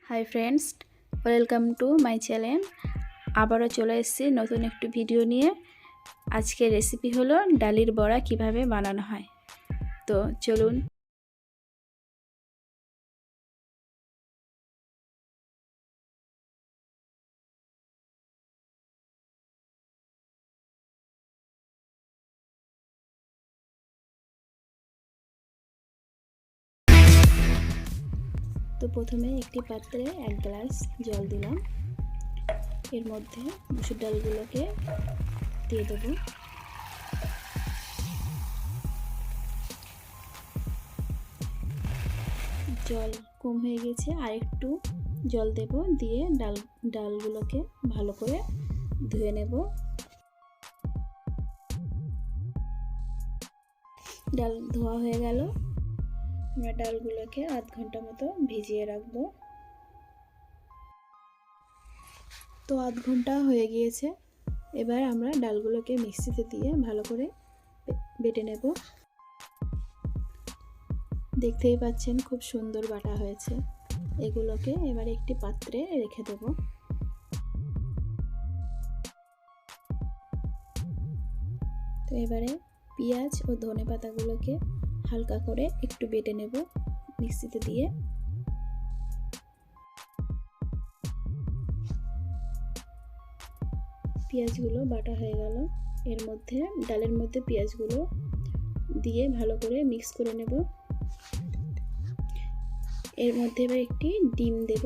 Hi friends, welcome to my channel. আবারও চলে এসেছি নতুন একটি ভিডিও নিয়ে। আজকের রেসিপি হলো ডালের বড়া কিভাবে বানানো হয়। তো চলুন। তো প্রথমে একটি পাত্রে 1 গ্লাস জল দিলাম। এর মধ্যে মসুর ডালগুলোকে দিয়ে দেবো। জল কম হয়ে গেছে, আর একটু জল দেব, দিয়ে ডালগুলোকে ভালো করে ধুয়ে নেব। ডাল ধোয়া হয়ে গেল। আমরা ডালগুলোকে আধ ঘন্টা মতো ভিজিয়ে রাখবো। তো আধ ঘন্টা হয়ে গিয়েছে। এবার আমরা ডালগুলোকে মিক্সিতে দিয়ে ভালো করে বেটে নেব। দেখতেই পাচ্ছেন খুব সুন্দর বাটা হয়েছে। এগুলোকে এবার একটি পাত্রে রেখে দেব। তো এবারে পেঁয়াজ ও ধনেপাতাগুলোকে হালকা করে একটু বেটে নেব মিক্সিতে দিয়ে। পেঁয়াজগুলো বাটা হয়ে গেল। এর মধ্যে ডালের মধ্যে পেঁয়াজগুলো দিয়ে ভালো করে মিক্স করে নেব। এর মধ্যে এবার একটি ডিম দেব।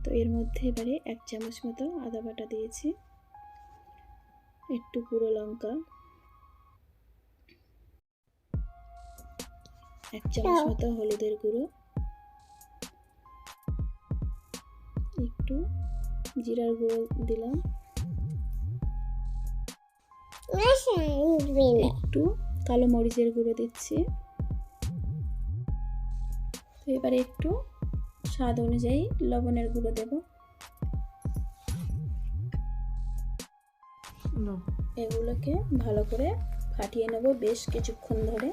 তো এর মধ্যে এবারে 1 চামচ মতো আদা বাটা দিয়েছি, একটু গুঁড়ো লঙ্কা, 1 চামচ মতো হলুদের গুঁড়ো, একটু জিরার গুঁড়ো দিলাম, একটু কালো মরিচের গুঁড়ো দিচ্ছি। এবারে একটু স্বাদ অনুযায়ী লবণের গুঁড়ো দেব। এগুলোকে ভালো করে ফাটিয়ে নেব বেশ কিছুক্ষণ ধরে।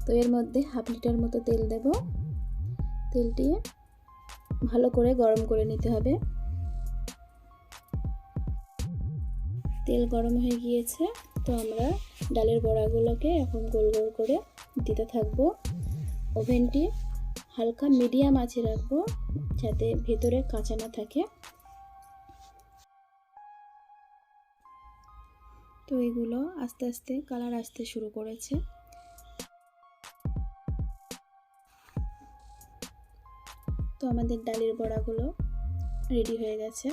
তো এর মধ্যে হাফ লিটার মতো তেল দেব। তেলটি ভালো করে গরম করে নিতে হবে। তেল গরম হয়ে গিয়েছে। তো আমরা ডালের বড়াগুলোকে এখন গোল গোল করে দিতে থাকবো। ওভেনটি হালকা মিডিয়াম আঁচে রাখবো যাতে ভেতরে কাঁচা না থাকে। তো এগুলো আস্তে আস্তে কালার আসতে শুরু করেছে। তো আমাদের ডালের বড়াগুলো রেডি হয়ে গেছে।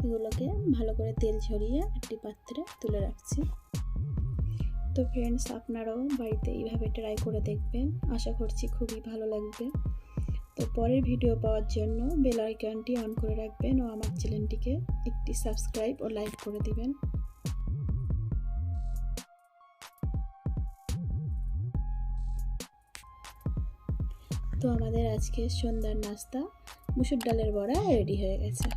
এগুলোকে ভালো করে তেল ঝরিয়ে একটি পাত্রে তুলে রাখছি। তো ফ্রেন্ডস, আপনারাও বাড়িতে এইভাবে ট্রাই করে দেখবেন। আশা করছি খুবই ভালো লাগবে। তো পরের ভিডিও পাওয়ার জন্য বেল আইকনটি অন করে রাখবেন ও আমার চ্যানেলটিকে একটি সাবস্ক্রাইব ও লাইক করে দিবেন। তো আমাদের আজকে সন্ধ্যার নাস্তা মসুর ডালের বড়া রেডি হয়ে গেছে।